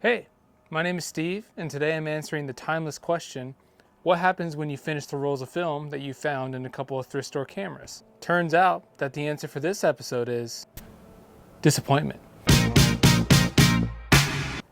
Hey, my name is Steve, and today I'm answering the timeless question, what happens when you finish the rolls of film that you found in a couple of thrift store cameras? Turns out that the answer for this episode is disappointment.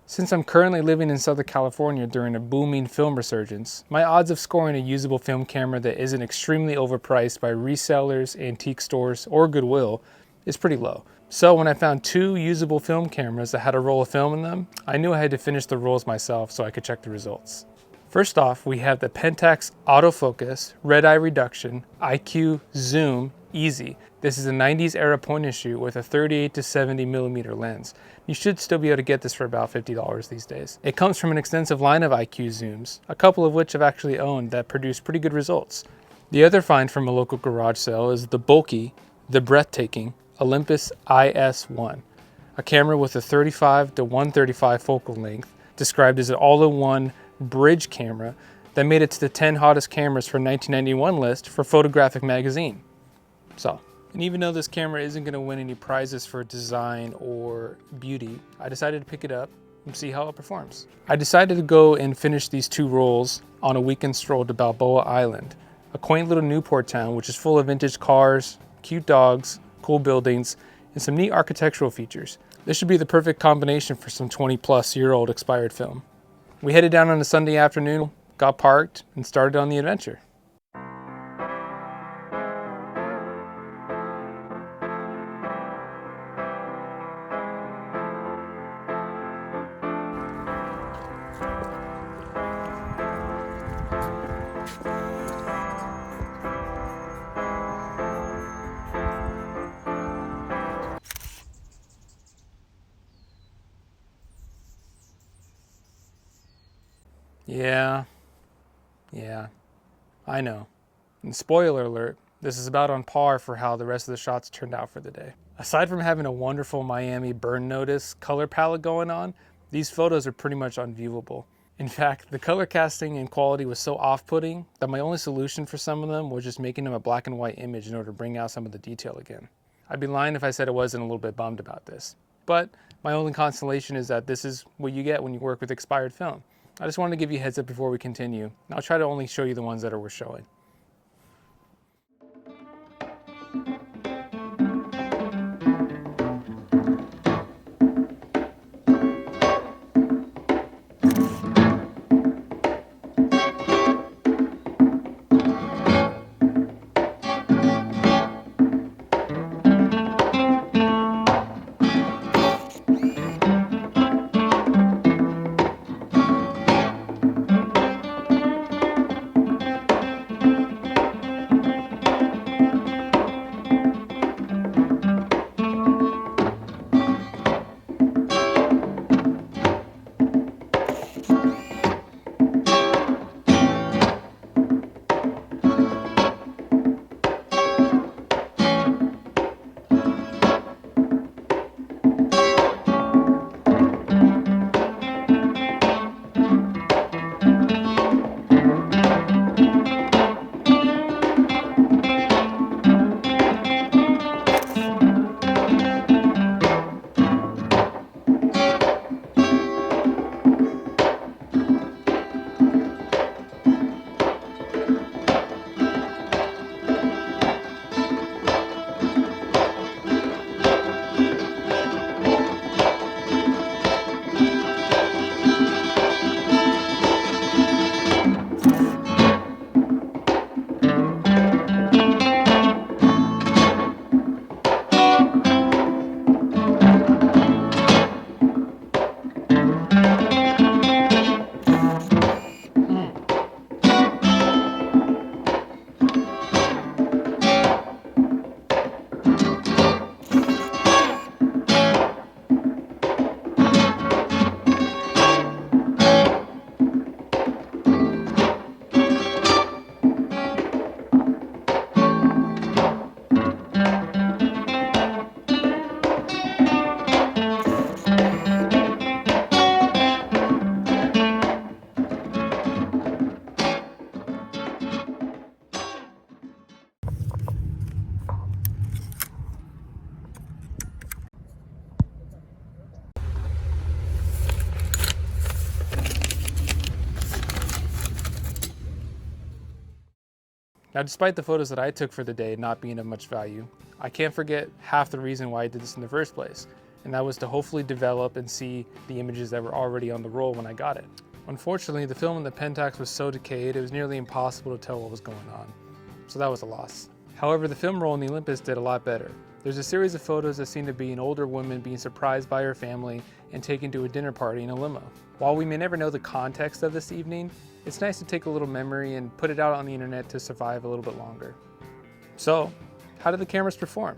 Since I'm currently living in Southern California during a booming film resurgence, my odds of scoring a usable film camera that isn't extremely overpriced by resellers, antique stores, or Goodwill is pretty low. So when I found two usable film cameras that had a roll of film in them, I knew I had to finish the rolls myself so I could check the results. First off, we have the Pentax Autofocus Red Eye Reduction IQZoom Easy. This is a 90s era point and shoot with a 38 to 70 millimeter lens. You should still be able to get this for about $50 these days. It comes from an extensive line of IQZooms, a couple of which I've actually owned that produce pretty good results. The other find from a local garage sale is the bulky, the breathtaking Olympus IS-1, a camera with a 35 to 135 focal length, described as an all-in-one bridge camera that made it to the 10 hottest cameras for 1991 list for Photographic magazine. And even though this camera isn't going to win any prizes for design or beauty, I decided to pick it up and see how it performs. I decided to go and finish these two rolls on a weekend stroll to Balboa Island, a quaint little Newport town which is full of vintage cars, cute dogs, cool buildings, and some neat architectural features. This should be the perfect combination for some 20-plus-year-old expired film. We headed down on a Sunday afternoon, got parked, and started on the adventure. Yeah, I know. And spoiler alert, this is about on par for how the rest of the shots turned out for the day. Aside from having a wonderful Miami burn notice color palette going on, these photos are pretty much unviewable. In fact, the color casting and quality was so off-putting that my only solution for some of them was just making them a black and white image in order to bring out some of the detail again. I'd be lying if I said I wasn't a little bit bummed about this. But my only consolation is that this is what you get when you work with expired film. I just wanted to give you a heads up before we continue. I'll try to only show you the ones that are worth showing. Now, despite the photos that I took for the day not being of much value, I can't forget half the reason why I did this in the first place, and that was to hopefully develop and see the images that were already on the roll when I got it. Unfortunately, the film in the Pentax was so decayed it was nearly impossible to tell what was going on, so that was a loss. However, the film roll in the Olympus did a lot better. There's a series of photos that seem to be an older woman being surprised by her family and taken to a dinner party in a limo. While we may never know the context of this evening, it's nice to take a little memory and put it out on the internet to survive a little bit longer. So, how did the cameras perform?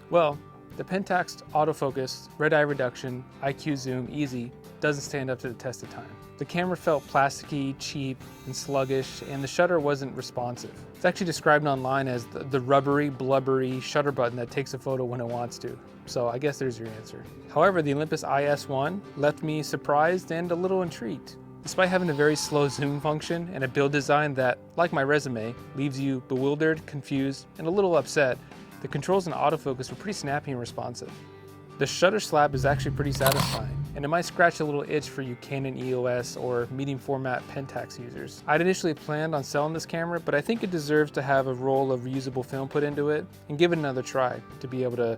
Well, the Pentax autofocus, red eye reduction, IQZoom easy doesn't stand up to the test of time. The camera felt plasticky, cheap, and sluggish, and the shutter wasn't responsive. It's actually described online as the rubbery, blubbery shutter button that takes a photo when it wants to. So I guess there's your answer. However, the Olympus IS-1 left me surprised and a little intrigued. Despite having a very slow zoom function and a build design that, like my resume, leaves you bewildered, confused, and a little upset, the controls and autofocus were pretty snappy and responsive. The shutter slab is actually pretty satisfying, and it might scratch a little itch for you Canon EOS or medium format Pentax users. I'd initially planned on selling this camera, but I think it deserves to have a roll of reusable film put into it and give it another try to be able to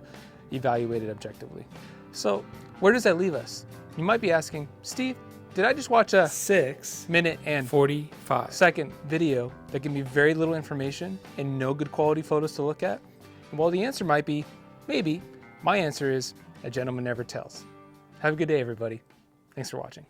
evaluate it objectively. So, where does that leave us? You might be asking, Steve, did I just watch a 6-minute and 45-second video that gave me very little information and no good quality photos to look at? And while the answer might be, maybe, my answer is, a gentleman never tells. Have a good day, everybody. Thanks for watching.